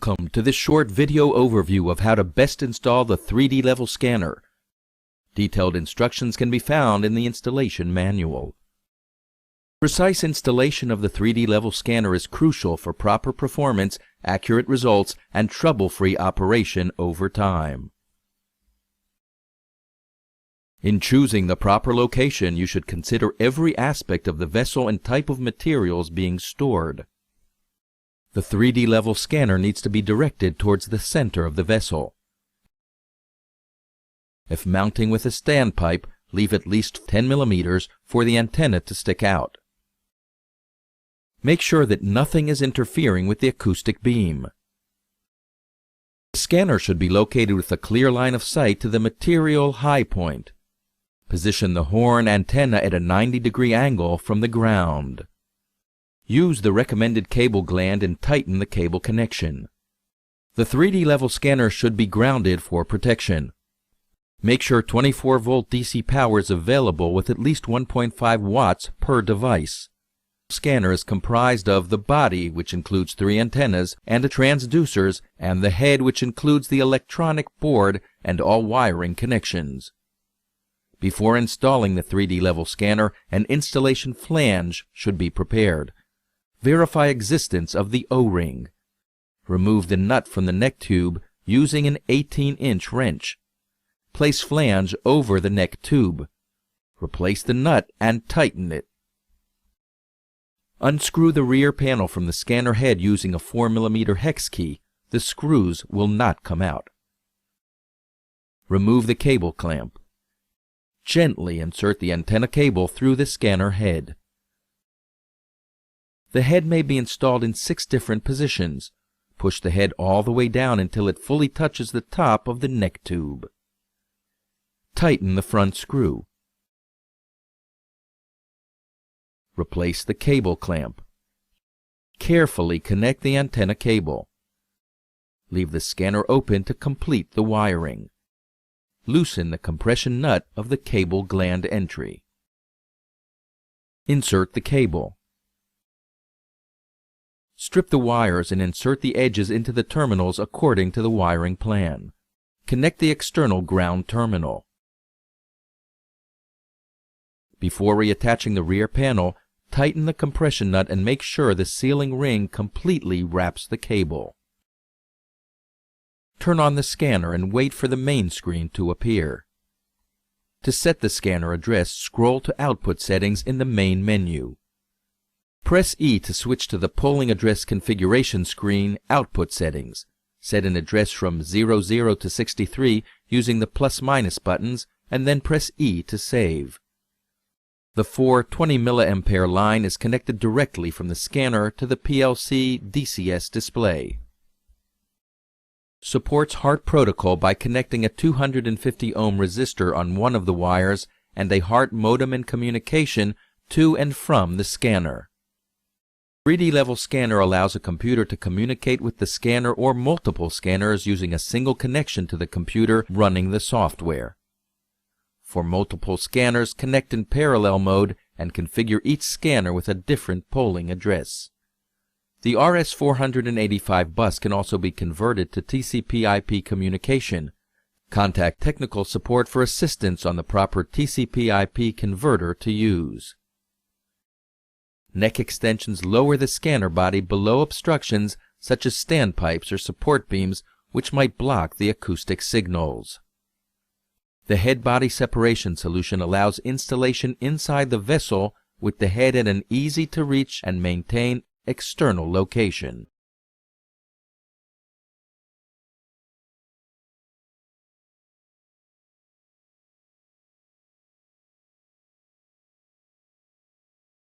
Welcome to this short video overview of how to best install the 3D level scanner. Detailed instructions can be found in the installation manual. Precise installation of the 3D level scanner is crucial for proper performance, accurate results, and trouble-free operation over time. In choosing the proper location, you should consider every aspect of the vessel and type of materials being stored. The 3D level scanner needs to be directed towards the center of the vessel. If mounting with a standpipe, leave at least 10 mm for the antenna to stick out. Make sure that nothing is interfering with the acoustic beam. The scanner should be located with a clear line of sight to the material high point. Position the horn antenna at a 90-degree angle from the ground. Use the recommended cable gland and tighten the cable connection. The 3D level scanner should be grounded for protection. Make sure 24-volt DC power is available with at least 1.5 watts per device. The scanner is comprised of the body, which includes 3 antennas, and the transducers, and the head, which includes the electronic board and all wiring connections. Before installing the 3D level scanner, an installation flange should be prepared. Verify existence of the O-ring. Remove the nut from the neck tube using an 18-inch wrench. Place flange over the neck tube. Replace the nut and tighten it. Unscrew the rear panel from the scanner head using a 4 mm hex key. The screws will not come out. Remove the cable clamp. Gently insert the antenna cable through the scanner head. The head may be installed in 6 different positions. Push the head all the way down until it fully touches the top of the neck tube. Tighten the front screw. Replace the cable clamp. Carefully connect the antenna cable. Leave the scanner open to complete the wiring. Loosen the compression nut of the cable gland entry. Insert the cable. Strip the wires and insert the edges into the terminals according to the wiring plan. Connect the external ground terminal. Before reattaching the rear panel, tighten the compression nut and make sure the sealing ring completely wraps the cable. Turn on the scanner and wait for the main screen to appear. To set the scanner address, scroll to Output Settings in the main menu. Press E to switch to the polling address configuration screen, Output Settings. Set an address from 00 to 63 using the plus-minus buttons, and then press E to save. The 420 mA line is connected directly from the scanner to the PLC DCS display. Supports HART protocol by connecting a 250 ohm resistor on one of the wires and a HART modem in communication to and from the scanner. 3D level scanner allows a computer to communicate with the scanner or multiple scanners using a single connection to the computer running the software. For multiple scanners, connect in parallel mode and configure each scanner with a different polling address. The RS-485 bus can also be converted to TCP/IP communication. Contact technical support for assistance on the proper TCP/IP converter to use. Neck extensions lower the scanner body below obstructions such as standpipes or support beams which might block the acoustic signals. The head-body separation solution allows installation inside the vessel with the head at an easy-to-reach and maintain external location.